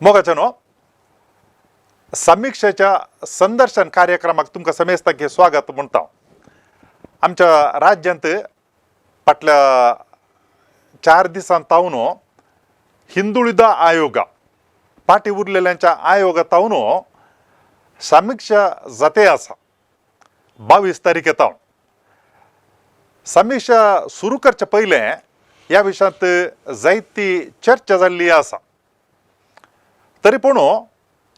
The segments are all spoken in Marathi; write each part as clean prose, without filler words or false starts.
मोगाचनो समीक्षेच्या संदर्शन कार्यक्रमाक तुमकां समेस्तांचे स्वागत म्हणटा। आमच्या राज्यांत फाटल्या 4 दिसां तावन हिंदुळिद आयोग पाटी उरलेल्यांच्या आयोगातावन समीक्षा जाते आसा 22 तारीख समीक्षा सुरू करचे पयले ह्या विशयांत जायती चर्चा जाल्ली आसा। तरी पूण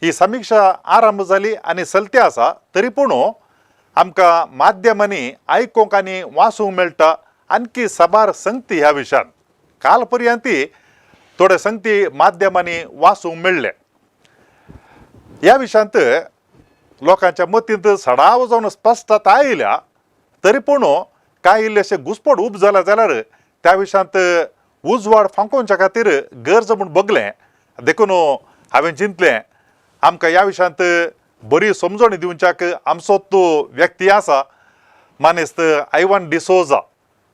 ही समीक्षा आरंभ जाली आनी चलती आसा, तरी पूण आमकां माध्यमांनी आयकूंक आनी वाचूंक मेळटा आणखी साबार संगती ह्या विशयान। काल पर्यंत थोडे संगती माध्यमांनी वाचूंक मेळ्ळे। ह्या विशयांत लोकांच्या मतींत सडाव जावन स्पश्टता आयल्या, तरी पूण कांय इल्लेशे घुसपट उब जाला जाल्यार त्या विशयांत उजवाड फांकोवच्या खातीर गरज म्हूण बगलें। देखून हांवें चिंतलें आमकां ह्या विशयांत बरी समजणी दिवच्याक आमचो तो व्यक्ती आसा, मानेस्त आयवान डिसोजा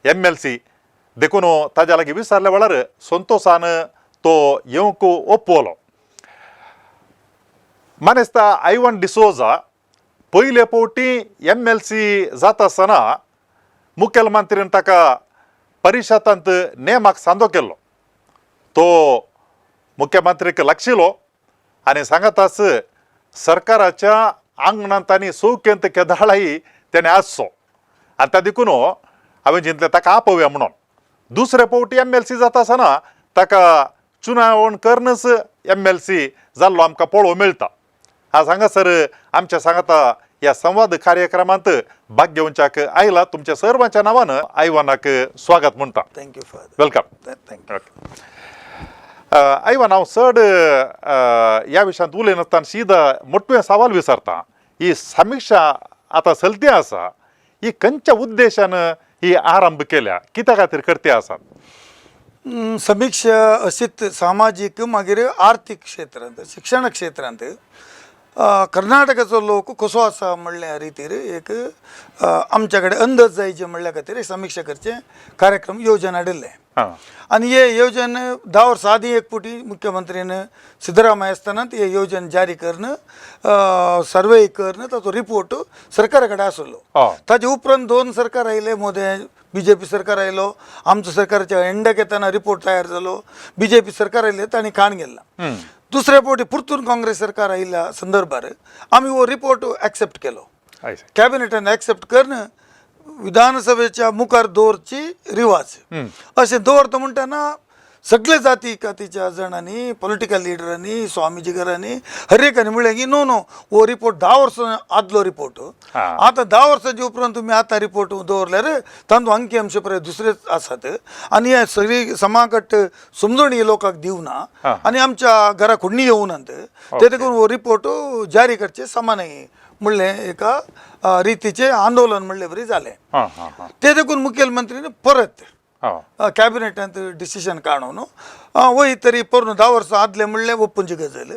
MLC। देखून ताज्या लागीं विचारल्या वेळार संतोशान तो येवंक ओप्पलो। मानेस्ता आयवान डिसोजा पयले फावटी MLC जाता आसतना मुखेलमंत्र्यान ताका परिशदांत नेमाक सांदो केल्लो। तो मुख्यमंत्र्याक लागशिल्लो आनी सांगत आस सरकाराच्या आंगणांत आनी सौकेंत केदाळाही तेणें आसचो। आनी त्या देखून हांवें चिंतलें ताका आपवया म्हणून। दुसरे फावटी MLC जाता आसतना ताका चुनावण करनच MLC जाल्लो आमकां पळोवंक मेळटा। आज हांगासर आमच्या सांगता ह्या संवाद कार्यक्रमांत भाग घेवच्याक आयला। तुमच्या सर्वांच्या नांवान आयवानाक स्वागत म्हणटा। Thank you for welcome. थँक्यू। आयवान हांव चड ह्या विशयांत उलयनासतना सीदा मोठे सवाल विचारता। ही समीक्षा आतां चलती आसा, ही खंयच्या उद्देशान ही आरंभ केल्या, कित्या खातीर करते आसात? समीक्षा अशीच सामाजिक मागीर आर्थीक क्षेत्रांत शिक्षण क्षेत्रांत कर्नाटकाचो लोक कसो आसा म्हणल्या रितीर एक आमच्या कडेन अंदाज जायचे म्हणल्या खातीर एक समीक्षा करचे कार्यक्रम येवजन हाडिल्ले। आनी हे येवजन 10 वर्सां आदीं एक फावटी मुख्यमंत्र्यान सिद्धरामय्या आसतना हे येवजन जारी करून सर्वे करून ताचो रिपोर्ट सरकारा कडेन आसलो। ताचे उपरांत 2 सरकार आयले, मोदी BJP सरकार आयलो, आमचो सरकाराच्या एंडाक येताना रिपोर्ट तयार जालो, BJP सरकार आयले तांणी कान गेला। दुसऱ्या फावटी परतून काँग्रेस सरकार आयिल्ल्या संदर्भार आमी हो रिपोर्ट एक्सेप्ट केलो, कॅबिनेटान एक्सेप्ट करून विधानसभेच्या मुखार दवरची रिवाज अशें दवरता म्हणटना सगळे जाती कातीच्या जाणांनी पॉलिटिकल लिडरांनी स्वामीजीगरांनी हर एकानी म्हणलें की नो हो रिपोर्ट 10 वर्सां आदलो रिपोर्ट, आतां 10 वर्सांच्या उपरांत तुमी आतां रिपोर्ट दवरल्यार तातूंत अंकी अंश परत दुसरेच आसात आनी हे सगळी समाकट समजणी लोकांक दिवना आनी आमच्या घरा खुडणी येवनात, ते देखून हो रिपोर्ट जारी करचे समान म्हणलें एका रितीचे आंदोलन म्हणले बरी जालें। ते देखून मुखेलमंत्रीन परत कॅबिनेटांत डिसिशन काडून वय तरी पूर्ण 10 वर्सां आदले म्हणलें ओपूनची गजाल,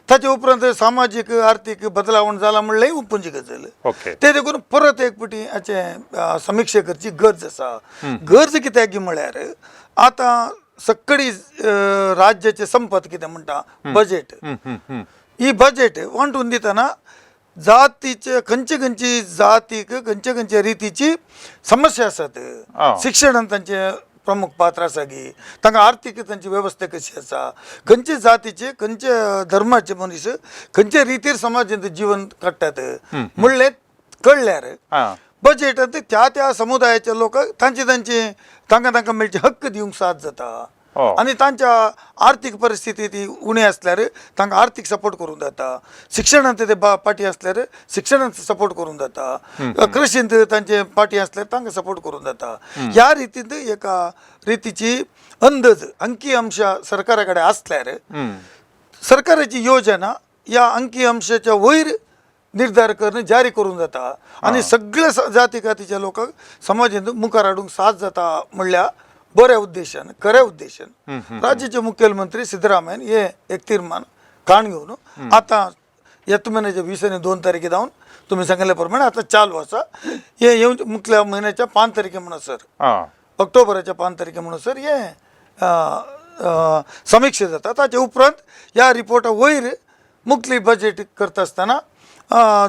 ताचे उपरांत सामाजीक आर्थीक बदलावण जाला म्हणलें ओपूनची गजाल। ते देखून परत एक फावटी हाचे समीक्षा करची गरज आसा। गरज कित्याक म्हळ्यार आतां सगळी राज्याचे संपत कितें म्हणटा बजेट, ही बजेट वांटून दितना जातीचे खंयचे जातीक खंयचे रितीची समस्या आसात, शिक्षणांत तांचे प्रमुख पात्र आसा की तांकां आर्थीक तांची वेवस्था कशी आसा, खंयचे जातीचे खंयचे धर्माचे मनीस खंयचे रितीर समाजांत जीवन काडटात म्हणलें कळल्यार बजेटांत त्या समुदायाच्या लोकांक तांकां मेळचे हक्क दिवंक साथ जाता। आनी तांच्या आर्थीक परिस्थिती ती उणी असल्यार तांकां आर्थीक सपोर्ट करूंक जाता, शिक्षणांत ते पाटी असल्यार शिक्षणांत सपोर्ट करूंक जाता, कृषींत तांचे पाटी असल्यार तांकां सपोर्ट करूंक जाता। ह्या रितीन एका रितीची अंदाज अंकी अंश सरकारा कडेन आसल्यार सरकाराची योजना ह्या अंकी अंशाच्या वयर निर्धार करून जारी करूंक जाता आनी सगळ्या जाती कातीच्या लोकांक समाजांत मुखार हाडूंक साथ जाता म्हणल्या बऱ्या उद्देशान खऱ्या उद्देशान राज्याचे मुखेलमंत्री सिद्धरामय्यान हे एक तीर्मान काण घेवन आतां येता म्हयन्याच्या 20 आनी 2 तारखे जावन तुम्ही सांगिल्ल्या प्रमाणे आतां चालू आसा। हे येवंच मुखेल्या म्हयन्याच्या 5 तारखे म्हणसर ऑक्टोबराच्या 5 तारखे म्हणसर हे समीक्षा जाता ताचे उपरांत ह्या रिपोर्टा वयर मुख्तलिफ बजेट करता आसतना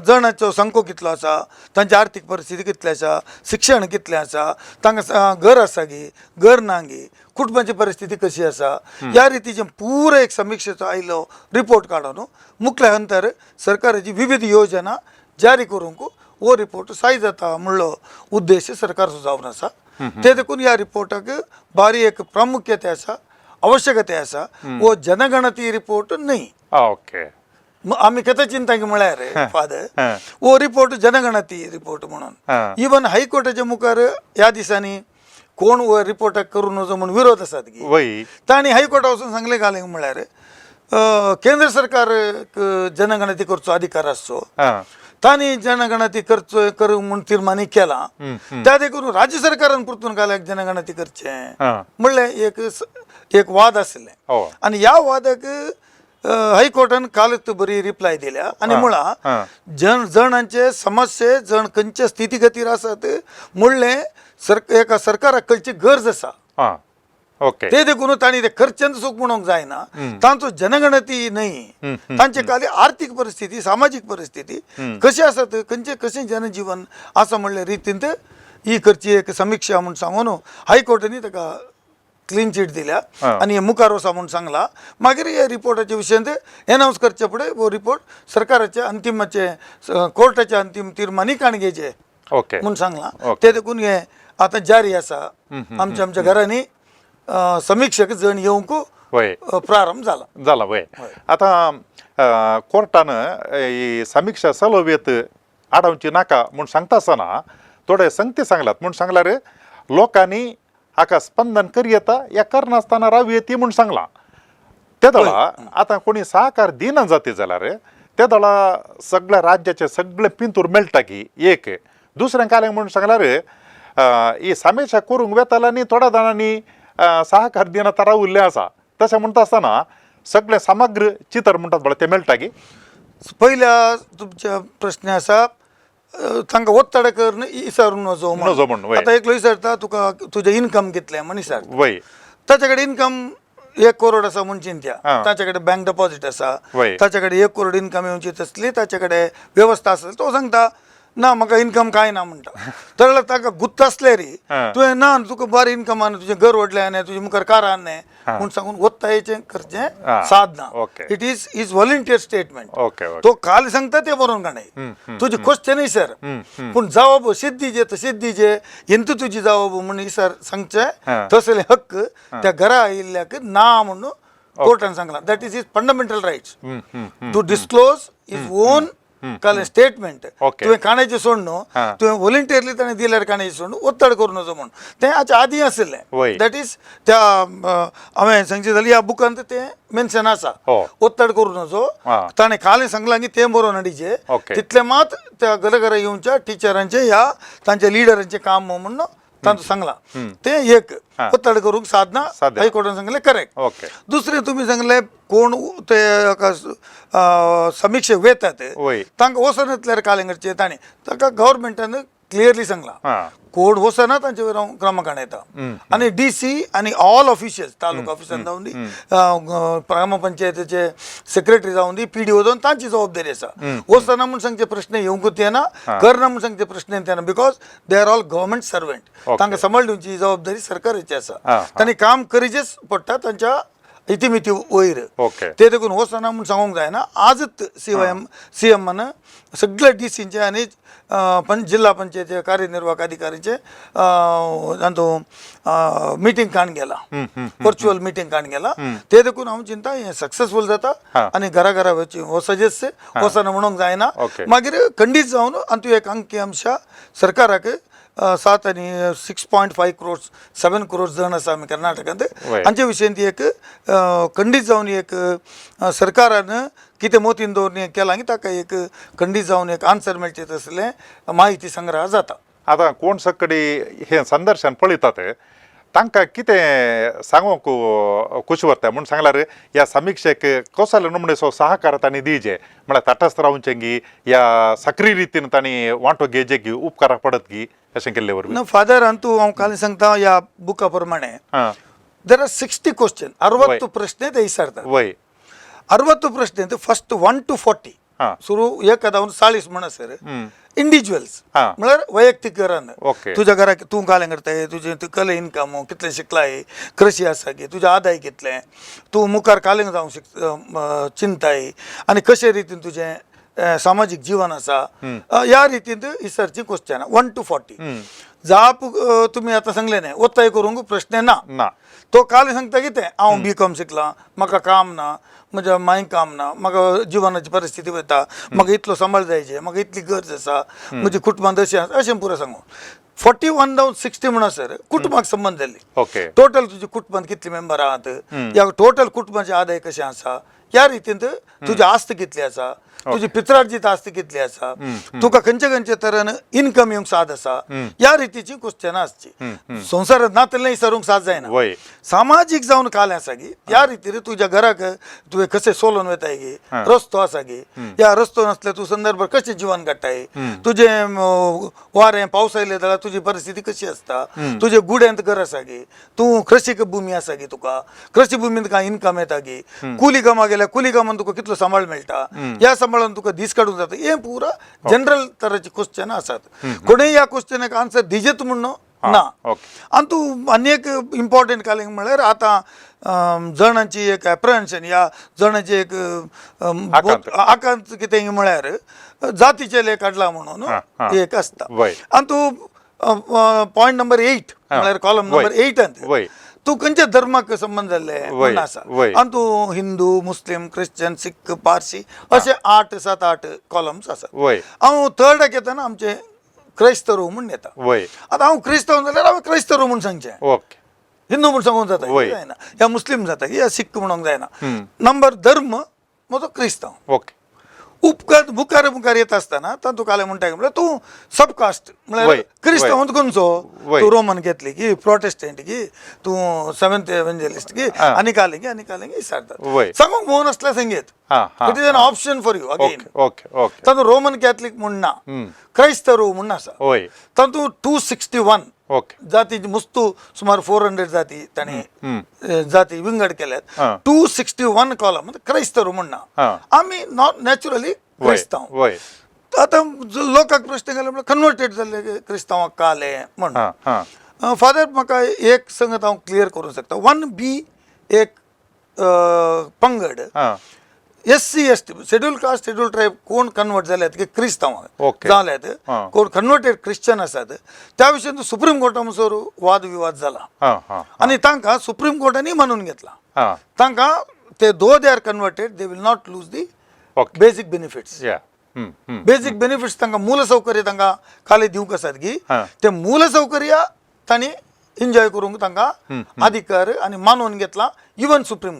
जणांचो संख्यो कितलो आसा, तांची आर्थीक परिस्थिती कितली आसा, शिक्षण कितलें आसा, तांकां घर आसा गी, घर ना गी, कुटुंबाची परिस्थिती कशी आसा, ह्या रितीचे पुरो एक समीक्षेचो आयलो रिपोर्ट काडून मुख्य अंतर सरकाराची विविध योजना जारी करूंक वो रिपोर्ट साय जाता म्हणलो उद्देश सरकारचो जावन आसा. ते देखून ह्या रिपोर्टाक बारी एक प्रामुख्यता आसा, आवश्यकता आसा. वो जनगणती रिपोर्ट न्ही. ओके. आम्ही कथा चिंता की म्हळ्यार फादर वो रिपोर्ट जनगणती रिपोर्ट म्हणून इवन हायकोर्टाच्या मुखार ह्या दिसांनी कोण वो रिपोर्टाक करून वचो म्हणून विरोध आसात की वय तांणी हायकोर्टा वचून सांगले घालें म्हळ्यार केंद्र सरकार जनगणती करचो अधिकार आसचो, तांणी जनगणती करचो करूंक म्हूण तीर्मानी केला, त्या देखून राज्य सरकारान परतून घाल्याक जनगणती करचें म्हणलें एक वाद आसले. आनी ह्या वादाक हायकोर्टान कालच बरी रिप्लाय दिल्या आनी म्हळा जणांचे समस्ये जण खंयचे स्थितीगतीर आसात म्हणलें एका सरकाराक खंयची गरज आसा ओके. ते देखून तांणी ते खर्चांत सुख म्हणूंक जायना, तांचो जनगणती न्ही, तांचे खाली आर्थीक परिस्थिती सामाजीक परिस्थिती कशी आसात, खंयचे कशें जनजीवन आसा म्हणले रितीन ही करची एक समीक्षा म्हणून सांगून हायकोर्टानी ताका क्लीन चीट दिल्या आणि हे मुखार वसा म्हणून सांगला. मागीर हे रिपोर्टाच्या विशयान एनावन्स करचे फुडें वो रिपोर्ट सरकाराचे अंतिमाचे कोर्टाचे अंतिम तीर्मानी काणगेचे म्हणून सांगला. ते देखून हे आतां जारी आसा. आमच्या घरांनी समीक्षक जण येवंक प्रारंभ जाला वय. आता कोर्टानं ही समीक्षा सलवेत आडावची नाका म्हणून सांगता आसतना थोडे संगती सांगलात म्हणून सांगल्यार लोकांनी हाका स्पंदन करी येता या करनासतना राव येती म्हणून सांगला. ते दळा आता कोणी सहकार दिना जाती जाल्यार ते दळा सगळ्या राज्याचे सगळे पिंतूर मेळटा की एक दुसऱ्यांक आलें म्हणून सांगल्यार ही समीक्षा करूंक वेताला न्ही थोड्या जाणांनी सहकार दिना तारा उरले आसा तशें म्हणटा आसतना सगळे समग्र चित्र म्हणटात बळा ते मेळटा की. पहिल्या तुमच्या प्रश्न आसा तांकां वत्तड करून विचारून वचो म्हणून. आतां एकलो विचारता तुका तुजें इन्कम कितलें म्हण विचारता. वय ताचे कडेन इन्कम 1 करोड आसा म्हूण चिंत्या, ताचे कडेन बँक डिपॉझिट आसा, ताचे कडेन 1 करोड इन्कम येवची तसली ताचे कडेन व्यवस्था आसली, तो सांगता ना म्हाका इन्कम कांय ना म्हणटा. तर ताका गुत्त आसले रे तुवें ना तुका बरें इन्कम आनी तुजें घर व्हडलें आनी तुजे मुखार कार आनी म्हूण सांगून वत्ता हेचें करचें साधना. It is volunteer statement. तो काल सांगता ते बरोवन काणय तुजे क्वेश्चन सर पूण जबाब सिद्धी जे ಎಂತ तुजी जबाब म्हणून सर सांगचें तसले हक्क त्या घरा आयिल्ल्याक ना म्हणून कोर्टान सांगला. That is fundamental rights to disclose his own call statement. तुवें काणायचें सोड न्हू, तुवें व्हॉलंटियरली ताणें दिल्यार काणायचें सोड वत्तड करूं नजो म्हणून तें हाच्या आदीं आशिल्लें. दॅट इज त्या हांवें सांगचें जाल्यार ह्या बुकांत तें मेन्शन आसा वत्तड करूं नजो. ताणें काल सांगलां की तें बरोवन हाडिचें तितलें मात त्या घरा येवच्या टिचरांचें ह्या तांच्या लिडरांचें काम म्हणून तांचो सांगला ते एक वत्तड करूंक साधना हायकोर्टान सांगलें करेक्ट. दुसरें तुमी सांगलें कोण ते समीक्षेक वेतात तांकां वचून येतल्यार कालें करचें. ताणें ताका गव्हर्मेंटान क्लियरली सांगलां कोण वचना तांचे वयर हांव क्रमांकान येता आनी DC आनी ऑल ऑफिशियल्स तालुका ऑफिसान जावं दी ग्रामपंचायतीचे सेक्रेटरी जावं दी PDO जावन तांची जबाबदारी आसा. वचना म्हूण सांगचे प्रश्न येवंकूच येना, करना म्हूण सांगचे प्रश्न येना, because they are all government servant. तांकां सांबाळूची जबाबदारी सरकाराची आसा. तांणी काम करीचेच पडटा तांच्या इतिमिती वयर. ते देखून वचना म्हूण सांगूंक जायना. आजच CMन सगळ्या DCचे आनी जिल्हा पंचायती कार्यनिर्वाहक अधिकारीचे तांचो मिटींग काण गेला, वर्च्युअल मिटींग काण गेला. ते देखून हांव चिंता हें सक्सेसफूल जाता आनी घरा हो सजेस्ट वचना म्हणूंक जायना. मागीर खंडीत जावन आनी एक अंकी आमच्या सरकाराक 7 आनी 6.5 crores 7 crores जण आसा आमी कर्नाटकांत हांचे विशयी ती एक खंडीत जावन एक सरकारान कितें मोतीन दवरून केलां की ताका एक खंडीत जावन एक आन्सर मेळचे तसलें माहिती संग्रह जाता. आतां कोण सकडी हें संदर्शन पळयतात तांकां कितें सांगूंक खुशी वरता म्हणून सांगल्यार ह्या समीक्षेक कसले नमुनेचो सहकार तांणी दिवचे म्हळ्यार तटस्थ रावचें गी या सक्रीय रितीन तांणी वांटो घेवचे गी उपकाराक पडत गी अशें केल्ले वरवीं. फादर तूं हांव काल सांगता ह्या बुका प्रमाणे देर आर 60 क्वेश्चन 60 ಪ್ರಶ್ನೆ ವಿಚಾರ್ತಾರೆ वय 60 ಪ್ರಶ್ನೆ ಅಂತ ಫಸ್ಟ್ 1 to 40 हा सुरू एखादा 40 म्हणा सर इंडिव्हिज्युअल्स हा म्हणल्यार वैयक्तिक घरान ओके तुझ्या घराक तू काय करताय तुझे तू कले इन्कम कितले शिकलाय कृषी आसा की तुझे आदाय कितले तू मुखार कालेंग जावंक चिंताय आणि कशे रितीन तुझे सामाजिक जीवन आसा ह्या रितीन इसरची क्वेश्चन 1 to 40 जाप तुम्ही आता सांगले नाही ओत्ताय करूंक प्रश्न ना ना तो काल सांगता कितें हांव B.Com शिकला म्हाका काम ना म्हज्या मांय काम ना म्हाका जिवनाची परिस्थिती वता म्हाका इतलो सांबाळ जायचे म्हाका इतली गरज आसा म्हजी कुटुंबांत अशें आसा अशें पुरो सांगू 41 जावन 60 म्हणा सर कुटुंबाक संबंध जाल्ली ओके टोटल तुझे कुटुंबात कितले मेंबर आहात या टोटल कुटुंबाचे आदाय कशें आसा ह्या रितीन तुजी आस्त कितली आसा तुजी पित्रार्जीत आस्त कितली आसा तुका खंयचे खंयचे तरेन इन्कम येवंक साद आसा ह्या रितीची क्वेश्चनां आसची संवसारांत नातलें विचारूंक साद जायना वय सामाजिक जावन काल आसा गी ह्या रितीन तुझ्या घराक तुवें कशें सोलोन वताय गे रस्तो आसा गे ह्या रस्तो नासल्यार तूं संदर्भ कशें जिवन काडटाय तुजें वारें पावस आयले जाल्यार तुजी परिस्थिती कशी आसता तुजे गुड्यांत घर आसा गे तूं कृषीक भुमी आसा गे तुका कृषी भुमींत काय इन्कम येता गे कुली कामा गेल्यार कुली कामान तुका कितलो सांबाळ मेळटा ह्या सांबाळान तुका दीस काडूंक जाता हे पुरा जनरल तराची क्वेश्चन आसात कोणेय ह्या क्वेश्चनाक आन्सर दिजेत म्हणून ना आनी तूं आनी एक इम्पॉर्टंट कालिंग म्हळ्यार आतां जणांची एक एप्रहेन्शन या जणांची एक आकांत कितें म्हळ्यार जातीचे लेख काडला म्हणून एक आसता आनी तूं पॉयंट नंबर 8 म्हळ्यार कॉलम नंबर 8 तू खंयच्या धर्माक संबंध जाल्ले म्हणून आसा आनी तूं हिंदू मुस्लिम क्रिश्चन सिख पारसी अशे 8-7-8 कॉलम्स आसा हांव थर्डाक येताना आमचे क्रायस्तव म्हूण येता आतां हांव क्रिस्तांव जाल्यार हांवें क्रायस्तव म्हूण सांगचें ओके हिंदू म्हूण सांगूंक जाता जायना या मुस्लिम जाता या सिख म्हणूंक जायना नंबर धर्म म्हजो क्रिस्तांव ओके उपकार मुखार मुखार येता आसतना तातूंत काले म्हणटा म्हळ्यार तूं सबकास्ट म्हळ्यार क्रिस्तांवांत खंयचो तूं रोमन कॅथलीक की प्रोटेस्टंट की तूं सेवेंथ एव्हेंजलिस्ट की आनी काले की विचारतात सांगूंक मोहन आसल्यार सांगेत it is an option for you again तातूंत रोमन कॅथलीक म्हूण ना क्रायस्तव म्हूण आसा तातूंत 261 जाती मुस्तू सुमार 400 जाती ताणी जाती विंगड केल्यात 261 कॉलम म्हणजे क्रायस्तव म्हणना आम्ही नॉट नॅचरली क्रिस्तांव आतां लोकांक प्रश्न केलो म्हळ्यार कन्वर्टेड जाल्ले क्रिस्तांवाक काले म्हणून फादर म्हाका एक संगत हांव क्लियर करूंक शकता 1B एक पंगड SC ST schedule caste schedule tribe कोण कन्वर्ट जाल्यात की क्रिस्तांव जाल्यात कोण कन्वर्टेड क्रिश्चन आसात त्या विशयी सुप्रीम कोर्टा मुसोर वाद विवाद जाला आणि तांकां सुप्रीम कोर्टानी मानून घेतला तांकां ते they are converted they will not lose the basic benefits basic benefits तांकां मूल सौकर्य तांकां खाली दिवंक आसात की ते मूल सौकर्य तांणी एन्जॉय करूंक तांकां अधिकार आणि मानून घेतला इवन सुप्रीम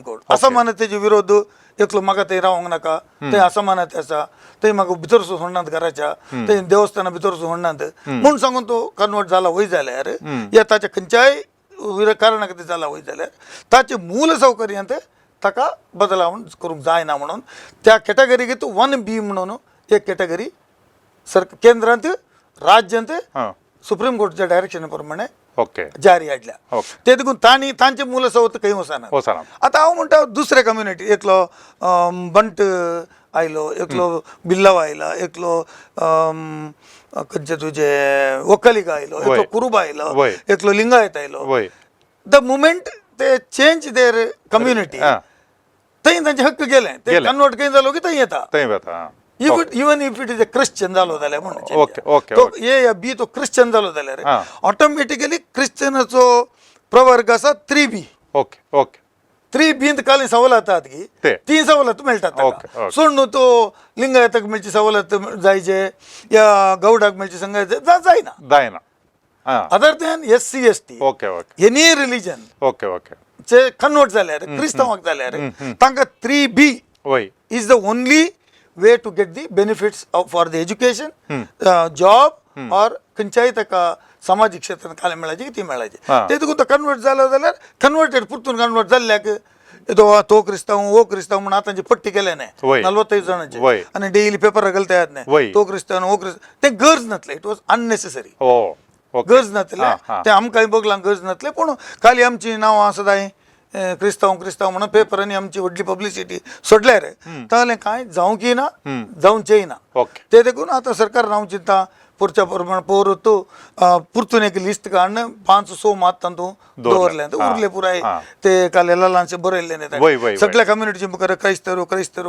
कोर्ट असमानतेचे विरोध एकलो म्हाका थंय रावंक नाका थंय असमानता आसा थंय म्हाका भितर सोडनात घराच्या थंय देवस्थाना भितर सोडनात म्हूण सांगून तो कन्वर्ट जाला वय जाल्यार या ताच्या खंयच्याय कारणा खातीर जाला वय जाल्यार ताचे मूल सौकर्यांत ताका बदलावण करूंक जायना म्हणून त्या कॅटेगरीक 1B म्हणून एक कॅटेगरी केंद्रांत राज्यांत सुप्रीम कोर्टाच्या डायरेक्शना प्रमाणे जारी हाडल्या ते देखून तांचे मूल सवत खंय वचना आतां हांव म्हणटा दुसरे कम्युनिटी एकलो बंट आयलो एकलो बिल्लाव आयला एकलो खंयचे तुजे वकलिक आयलो एकलो कुरुब आयलो एकलो लिंगायत आयलो द मुमेंट ते चेंज देर कम्युनिटी थंय तांचे हक्क गेले ते कन्वर्ट खंय जालो की थंय येता even if it is a Christian जालो जाल्यार म्हणून ए बी तो क्रिश्चन जालो जाल्यार ऑटोमॅटिकली क्रिश्चनाचो प्रवर्ग आसा 3B 3B काली सवलत आहात की ती सवलत मेळटात सोड न्हू तो लिंगायताक मेळची सवलत जायचे या गौडाक मेळची संघ जायना other than SC ST any religion चे कन्वर्ट जाल्यार क्रिस्तांवाक जाल्यार तांकां 3B is the only way to get the benefits for the education, job or खंयच्याय ताका सामाजिक क्षेत्रांत काले मेळाची ती मेळाची ते देखून तो कन्वर्ट जालो जाल्यार कन्वर्टेड पुरतून कन्वर्ट जाल्ल्याक तो क्रिस्तांव क्रिस्तांव म्हणून आतांची पट्टी केले न्ही 45 जाणांची आणि डेली पेपर घालतात न्ही तो क्रिस्तांव ते गरज नासले इट वॉज अननेसेसरी ओके. गरज नातले हा, हा. ते आमकांय बगलांक गरज नातले पूण खाली आमची नांवां सदांय क्रिस्तांव म्हणून पेपरांनी आमची व्हडली पब्लिसिटी सोडल्यार ताले कांय जावंकय ना जावचेय ना. ओके. ते देखून आतां सरकार हांव चिंता पुरच्या प्रमाण पवरतो पुरतून एक लिस्ट काडून 500 मात तातूं दवरले उरले पुराय ते काले ल्हानशे बरयल्ले वय, न्ही वय. सगळ्या कम्युनिटीचे मुखार क्रायस्तव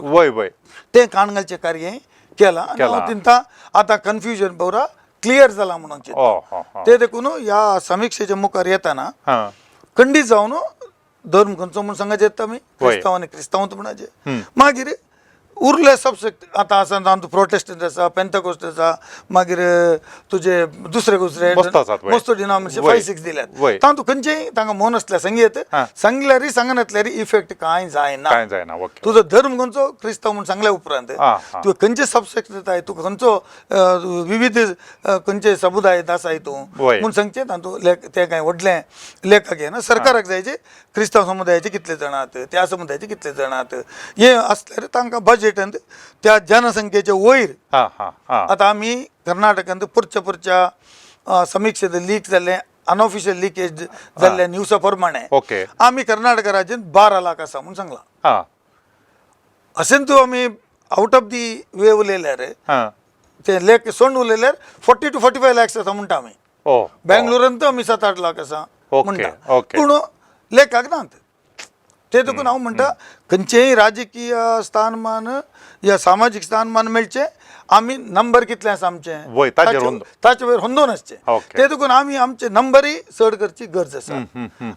वय वय ते काणगालचे कार्य केला हांव चिंता आतां कन्फ्युजन पवरा क्लियर जाला म्हणून चिंता. ओ हो हो ते देखून ह्या समीक्षेच्या मुखार येताना हा खंडीत जावन धर्म खंयचो म्हूण सांगायचे येता आमी क्रिस्तांव आनी क्रिस्तांव म्हणाचे मागीर उरले सबसेक्ट आतां आसा तातूंत प्रोटेस्टंट आसा पेंथेकोस्ट आसा मागीर तुजे दुसरे मस्त आसात, वय. मस्त डिनॉमिनेशन वय. 5-6 दिल्यात वय. तातूंत खंयचेय तांकां मन आसल्या सांगयत सांगल्यार सांगनातल्यार इफेक्ट कांय जायना. काय जायना. ओके. तुजो धर्म खंयचो क्रिस्तांव म्हूण सांगल्या उपरांत तुवें खंयचे सबसेक्ट दिताय तुका खंयचो विविध खंयचे समुदाय आसाय तूं वय. म्हूण सांगचें तातूंत ते कांय व्हडलें लेखक घेना सरकाराक जायचे क्रिस्तांव समुदायाचे कितले जाण आहात त्या समुदायाचे कितले जाण आहात हे आसल्यार तांकां बजेटांत त्या जनसंख्येचे वयर हा हा हा आतां आमी कर्नाटकांत पुरच्या समीक्षेत लीक जाल्ले अनऑफिशियल लिकेज जाल्ल्या न्यूजा प्रमाणे ओके. आमी कर्नाटक राज्यांत 12 लाख आसा म्हूण सांगला. हा अशें तूं आमी आउट ऑफ दी वे उलयल्यार हा ते लेख सोंड उलयल्यार 40 to 45 lakhs आसा म्हणटा आमी. ओ बेंगलोरांत आमी 7-8 लाख आसा ओके, म्हणटा ओके. पूण लेखाक नात. ते देखून हांव म्हणटा खंयचेय राजकीय स्थानमान या सामाजीक स्थानमान मेळचें आमी नंबर कितले आसा आमचे वय, ताचेर हुंदो. ताचे वयर हुंदोन आसचे. ओके. ते देखून आमी आमचे नंबरय चड करची गरज आसा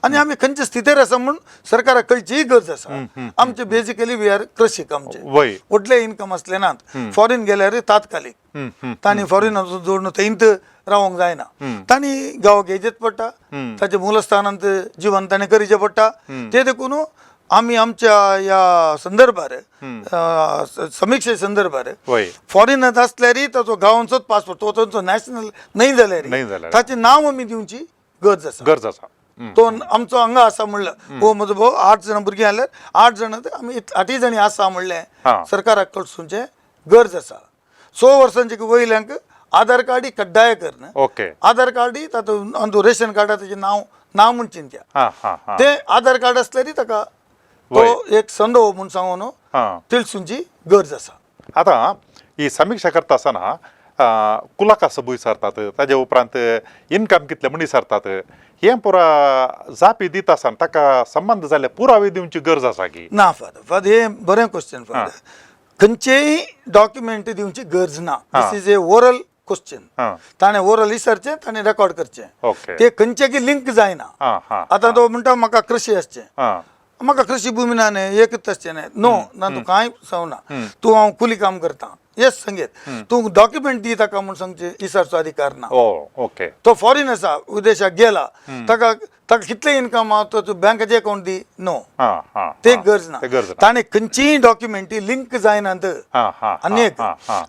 आनी आमी खंयचे स्थितीर आसा म्हूण सरकाराक कळचीय गरज आसा. आमचे बेजिकली वी आर कृषीक आमचे वय. व्हडले इन्कम असले नात फॉरेन गेल्यार तात्कालीक तांणी फॉरेनाचो जोडून थंयत रावंक जायना तांणी गांव घेवचेच पडटा ताचे मूलस्थानांत जिवन ताणें करचें पडटा. ते देखून आमी आमच्या ह्या संदर्भार समीक्षे संदर्भार वय. फॉरेनांत आसल्यारय ताचो गांवांचोच पासपोर्ट तो तांचो नॅशनल नाही जाल्यार ताचें नांव आमी दिवची गरज आसा. गरज आसा. तो आमचो हांगा आसा म्हणलं हो म्हजो भाऊ 8 जाणां भुरगीं जाल्यार 8 जाणां आमी 8 जाणी आसा म्हणलें सरकाराक कडसूनचें गरज आसा. 100 वर्सांचे वयल्यांक आधार कार्ड कड्डाय करना. ओके. आधार कार्ड तातूंत रेशन कार्डार ताचें नांव म्हूण चिंत्या हा हा हा ते आधार कार्ड आसल्यारय ताका तो एक संदो म्हूण सांगून तिळसूंची गरज आसा. आतां ही समीक्षा करता आसतना कुलाक सबूय सरतात ताजे उपरांत इन्कम कितले म्हण सरतात हे पुरा जापी दिता आसतना ताका संबंध जाल्ले पुरावे दिवची गरज आसा की ना फादर हे बरें क्वेश्चन फादर. खंयचेय डॉक्युमेंट दिवची गरज ना. दिस इज ए ओरल क्वेश्चन. ताणें ओरल विचारचें ताणें रेकॉर्ड करचें. ओके. ते खंयचे लिंक जायना. आतां तो म्हणटा म्हाका कृशी आसचें म्हाका कृषी भूमी ना न्ही एकच आसचें न्ही नो ना तूं कांय सांगना तूं हांव कुली काम करता येस सांगेत तूं डॉक्युमेंट दी ताका म्हूण सांगचें इसारचो अधिकार ना. ओके. तो फॉरेन आसा विदेशाक गेला ताका कितले इन्कम आहा तो तूं बँकेचे अकाउंट दी नो ते गरज ना. ताणें खंयचीय डॉक्युमेंटी लिंक जायनात आनी एक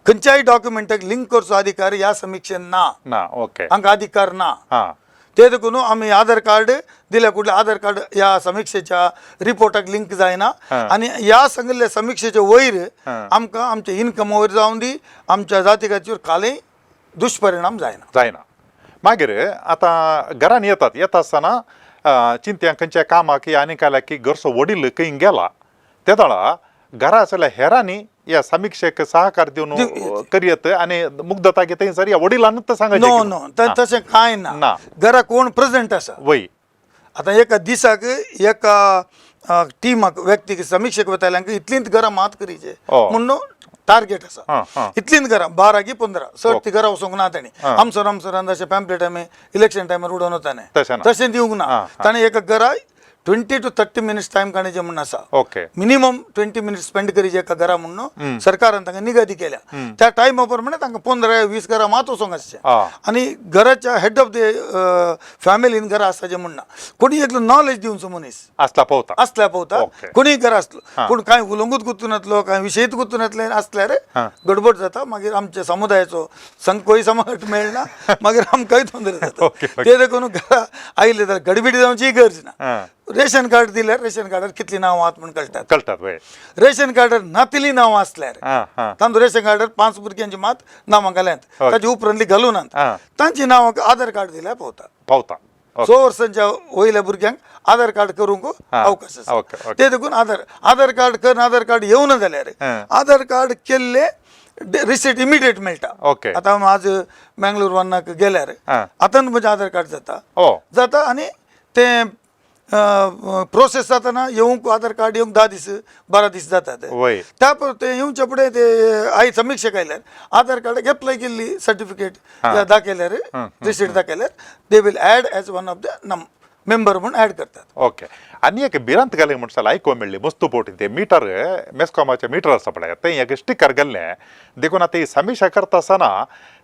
खंयच्याय डॉक्युमेंटाक लिंक करचो अधिकार ह्या समीक्षेन ना. ओके. हांकां अधिकार ना. ते देखून आमी आधार कार्ड दिल्या कुठले आधार कार्ड ह्या समीक्षेच्या रिपोर्टाक लिंक जायना आनी ह्या सांगिल्ल्या समीक्षेच्या वयर आमकां आमच्या इन्कमा वयर जावन दी आमच्या जातिकाचेर कालय दुश्परिणाम जायना. मागीर आतां घरान येता आसतना चिंत्यांक खंयच्या कामाक आनी काल्याक की घरचो वडील खंय गेला ते दाळा घरा आसल्या हेरांनी ह्या समीक्षेक सहकार दिवन करियत आनी मुग्धता की थंयसर ह्या वडिलांनूच सांगायचें. नो नो तशें कांय ना. घरा कोण प्रेझेंट आसा वय. आतां एका दिसाक एका टिमाक व्यक्तीक समीक्षेक वताल्यांक इतलींच घरां मात करीचे म्हणून टार्गेट आसा. इतलींच घरां 12 की 15 चड ती घरां वचोंक ना ताणें आमसरान जशें पॅम्पलेट आमी इलेक्शन टायमार उडोवन वताले तशें दिवंक ना. ताणें एका घरा 20 to 30 minutes टायम काडचे म्हण आसा. ओके. मिनिमम 20 minutes स्पेंड करीचे एका घरा म्हणून सरकारान तांकां निगदी केल्या. त्या टायमा प्रमाणे तांकां 15-20 घरां मात वचोंक आसचें आनी घराच्या हेड ऑफ द फॅमिलीन घरा आसा जें म्हणना कोणी एकलो नॉलेज दिवचो मनीस असल्या पवता कोणीय घरा आसलो पूण कांय उलोवंकूच गुंतून येतलो कांय विशयीत गुंतून येतले आसल्यार गडबड जाता मागीर आमच्या समुदायाचो संकोय समाट मेळना मागीर आमकांय तोंदरे जाता. ते देखून घरा आयले जाल्यार गडबिडी जावची गरज ना. रेशन कार्ड दिल्यार रेशन कार्डार कितली नांवां आहात म्हूण कळटात. कळटात वय. रेशन कार्डार नातिली नांवां आसल्यार हां हां तांदूळ रेशन कार्डार 5 भुरग्यांची मात नांवां घाल्यांत ताची उपरांतली घालूनात हां. तांची नांवां आधार कार्ड दिल्यार पावता. पावता. 6 वर्सांच्या वयल्या भुरग्यांक आधार कार्ड करूंक अवकाश आसा. Okay, okay. ते देखून आधार कार्ड करून आधार कार्ड येवना जाल्यार हां. आधार कार्ड केल्ले रिसीट इमिडिएट मेळटा. ओके. आतां हांव आज मँगलोर वन्नाक गेल्यार हां. आतां म्हजें आधार कार्ड जाता आनी तें प्रोसेस जाताना येवंक आधार कार्ड येवंक 10 दीस 12 दीस जातात. वय. ते येवच्या फुडें ते आई समीक्षक आयल्यार आधार कार्डाक एप्लाय केल्ली सर्टिफिकेट दाखयल्यार रिसीट दाखयल्यार they will add as one of the member म्हूण ॲड करतात. ओके. आनी एक भिरांत गल म्हणटा आयको मेळ्ळी मस्तू पोटी ते मिटर मेस्कॉमाचे मिटर आसा पळय ते एक स्टिकर गेल्लें देखून आतां ही समीक्षा करता आसतना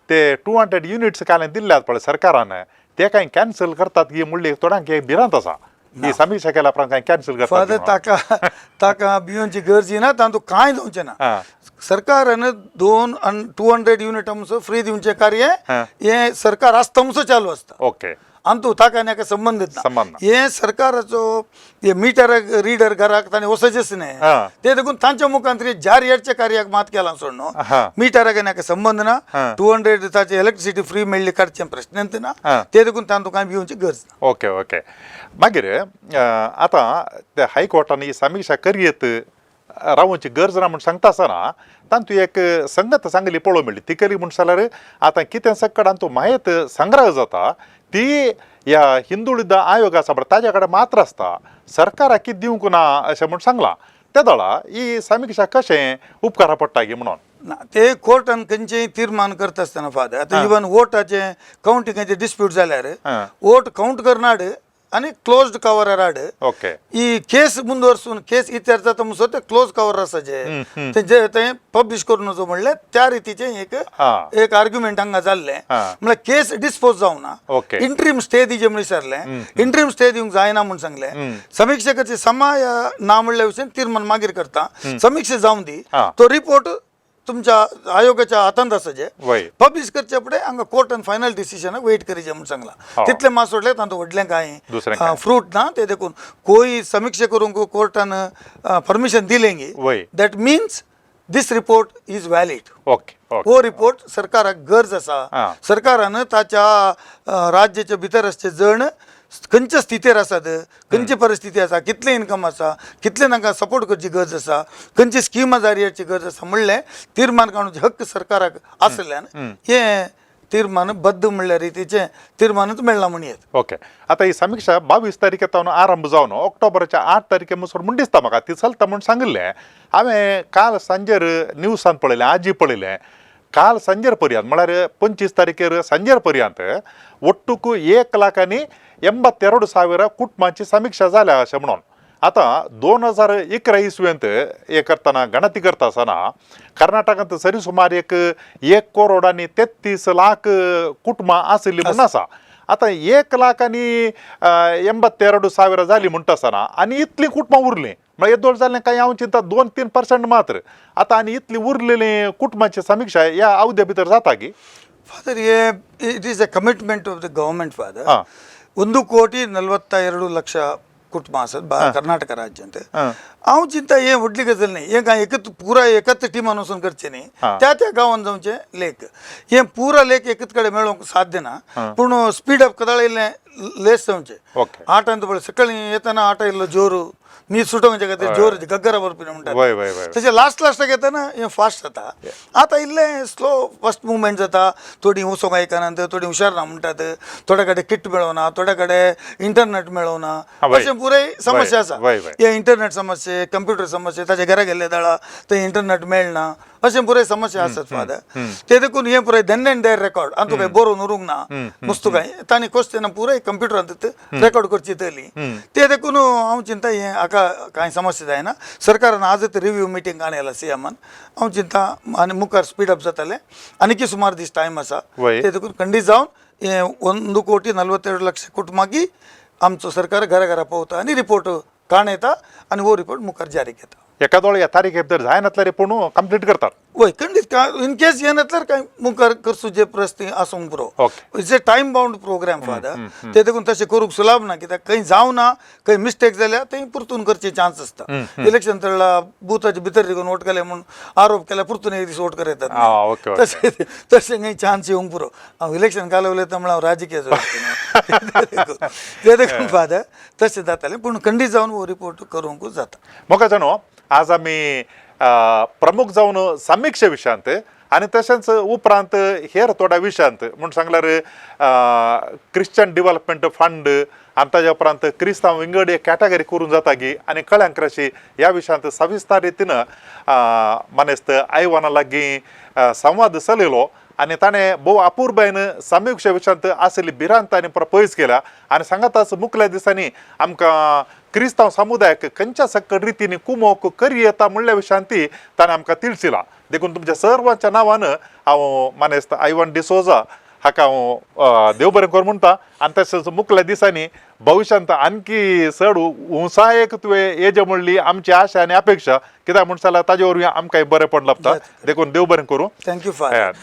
ते 200 युनिट्स काले दिल्ल्यात पळय सरकारान ते कांय कॅन्सल करतात ही म्हणली थोड्यांक एक भिरांत आसा. ही समीक्षा केल्या उपरांत कांय कॅन्सल फादर करतात. ताका भिवनची गरज ना तातूंत कांय जावचें ना. हां. सरकारान 200 युनिट आमचो फ्री दिवचे कार्य हे सरकार आसता म्हणसो चालू आसता. ओके. अंतू ताका आनी हाका संबंदीत संबंध ना. हे सरकाराचो हे मिटर रिडर घराक ताणें वचचेच न्हय. हां. ते देखून तांच्या मुखांतरी जारयेरच्या कार्याक मात केला सोड न्हू. हां. मिटराक आनी हाका संबंद ना. हां. 200 ताची इलेक्ट्रिसिटी फ्री मेळ्ळी काडचें प्रश्नच ना. हां. ते देखून तांतू कांय भिवची गरज ना. Okay okay. मागीर आतां ते हायकोर्टान ही समीक्षा करयेत रावूंची गरज ना म्हूण सांगता आसतना तांतू एक संगत सांगली पळोवंक मेळ्ळी ती कली म्हूण जाल्यार आतां कितें सकट आनी तो मायेत संग्रह जाता ती ह्या हिंदुळीद आयोग आसा पळय ताजे कडेन मात्र आसता सरकाराक कितें दिवंक ना अशें म्हूण सांगलां. त्या दळा ही समीक्षा कशें उपकारा पडटा गी म्हणून. ना ते कोर्टान खंयचेय तीर्मान करता आसतना फादर आतां इवन वोटाचे काउंटिंगाचे डिस्प्यूट जाल्यार वोट काउंट करनाड आनी क्लोज्ड कवरार हाड ओके. ही केस मुंदोरसून केस इत्यार जाता म्हणसर ते क्लोज कवर आसा जे पब्लिश करून नजो म्हणलें त्या रितीचें एक आर्ग्युमेंट हांगा जाल्लें म्हळ्यार केस डिस्पोज जावना. ओके. इंट्रीम स्टे दिजे म्हण विचारलें इंट्रीम स्टे दिवंक जायना म्हूण सांगलें. समीक्षकाचे समा ना म्हणल्या विशयन तीर्मान मागीर करता समीक्षा जावं दी तो रिपोर्ट तुमच्या आयोगाच्या हातांत आसा जे पब्लिश करचे फुडें हांगा कोर्टान फायनल डिसिजनाक वेट करीचे म्हूण सांगलां. तितलें मात सोडलें तातूंत व्हडलें कांय फ्रूट ना. ते देखून कोई समीक्षा करूंक कोर्टान परमिशन दिलें गी that means this report is valid. Okay. हो रिपोर्ट सरकाराक गरज आसा. सरकारान ताच्या राज्याच्या भितर आसचे जण खंयच्या स्थितीर आसात खंयची परिस्थिती आसा कितलें इन्कम आसा कितलें तांकां सपोर्ट करची गरज आसा खंयची स्किमा जारी गरज आसा म्हणलें तीर्मान काडूचे हक्क सरकाराक आसल्यान हें तीर्मान बद्द म्हणल्या रितीचें तीर्मानूच मेळ्ळां म्हूण येत. ओके. आतां ही समीक्षा 22 तारखेतावन आरंभ जावन ऑक्टोबराच्या 8 तारखे म्हणसर म्हूण दिसता म्हाका ती चलता म्हूण सांगिल्लें. हांवें काल सांजेर न्यूजान पळयलें आजी पळयलें काल सांजेर पर्यंत म्हळ्यार 25 तारखेर सांजेर पर्यंत ಒಟ್ಟುಕು 1,82,000 कुटुंबांची समीक्षा जाल्या अशें म्हणून. आतां 2011 इसवेंत हे करतना गणती करता आसतना कर्नाटकांत सरी सुमार 1,33,00,000 कुटुंबां आशिल्लीं म्हणून आसा. आतां 1,82,000 जाली म्हणटा आसतना आनी इतलीं कुटुंबां उरलीं म्हळ्यार येदोळ जाल्लें कांय हांव चिंता 2-3% मात्र. आतां आनी इतलीं उरलेलीं कुटुंबांची समीक्षा ह्या अवध्या भितर जाता की father it is A commitment of the government father. 1,42,00,000 कुटुंबां आसात कर्नाटक राज्यांत. हांव चिंता हें व्हडली गजाल न्ही. हें कांय पुरा एकच टिमान वचून करचें न्ही. त्या गांवांत जावचें लेख हें पुरा लेख एकच कडेन मेळोवंक साध्य ना. पूण स्पीड अप कदाळिल्लें लेस जावचें. 8 पळय सकाळीं येतना 8 येयल्लो जोर न्हीद सुटोवचे खातीर जोर गग्गरा भरपी म्हणटात तशें लास्टाक येतना हें फास्ट जाता. आतां इल्लें स्लो फस्ट मुवमेंट जाता. थोडीं उसोंक आयकनात थोडीं हुशार ना म्हणटात थोड्या कडेन किट मेळोना थोड्या कडेन इंटरनेट मेळोना अशें पुराय समस्या आसा. हे इंटरनेट समस्या कंप्युटर समस्या ताच्या घरा गेल्ले दाळा थंय इंटरनेट मेळना अशें पुराय समस्या आसात फादर. ते देखून हें पुराय देन एंड देर रेकॉर्ड आनी तुका बरोवन उरूंक ना मस्तू कांय तांणी क्वेश्चन पुराय कंप्युटरांत रेकॉर्ड करची तली. ते देखून हांव चिंता हें हाका कांय समस्या जायना. सरकारान आजच रिव्यू मिटींग काडयला सीएमान. हांव चिंता आनी मुखार स्पीड अप जातलें आनीकी सुमार दीस टायम आसा. ते देखून खंडीत जावन हें 1,42,00,000 कुटुंबांकी आमचो सरकार घरा घरा पावता आनी रिपोर्ट काणयता आनी हो रिपोर्ट मुखार जारी घेता. एका दोळ ह्या तारीखे भितर जायनातल्यार पूण कंप्लीट करतात. वय खंडीत का इन केस येणार काय मुखार करसू जे प्रस्ती आसूंक पुरो okay. It's a time bound programme father ते देखून तशें करूंक सुलाभ ना कित्याक खंय जावं ना खंय मिस्टेक जाल्यार थंय परतून करचे चान्स आसता इलेक्शन तळला बुथाचे भितर देखून वोट केले म्हणून आरोप केल्यार परतून एक दीस वोट करतात ओके, ओके. तशें तशें खंय चान्स येवंक पुरो हांव इलेक्शन घालवलें तर म्हळ्यार हांव राजकीय ते देखून फादर तशें जातालें पूण खंडीत जावन हो रिपोर्ट करूंकूच जाता म्हाका जाणो आज आमी प्रमुख जावन समीक्षा विशयांत आणि तशेंच उपरांत हेर थोड्या विशयांत म्हण सांगल्यार क्रिश्चन डिव्हलपमेंट फंड आनी ताज्या उपरांत क्रिस्तांव विंगड एक कॅटेगरी करून जाता गी आनी कळ्यांक राशी ह्या विशयांत सविस्तर रितीन मनेस्त आयवाना लागीं संवाद चलयलो आनी ताणें भोव अपूर्बायेन समीक्षा विशयांत आशिल्ली भिरांत ताणें पयस केल्या आनी सांगाताच मुखल्या दिसांनी आमकां क्रिस्तांव समुदायाक खंयच्या सकल रितीन कुमोवक करी येता म्हणल्या विशयांत ती ताणें आमकां तिळसिलां देखून तुमच्या सर्वांच्या नांवान हांव मानेस्त आयवान डिसोजा हाका हांव देव बरें कर म्हणटा आनी तशेंच मुखल्या दिसांनी भविश्यांत आणखी चड उंचायेक तुवें येजे म्हणली आमची आशा आनी अपेक्षा कित्याक म्हणटा जाल्यार ताजे वरवीं आमकां बरें पण लाभता देखून देव बरें करूं थँक्यू फादर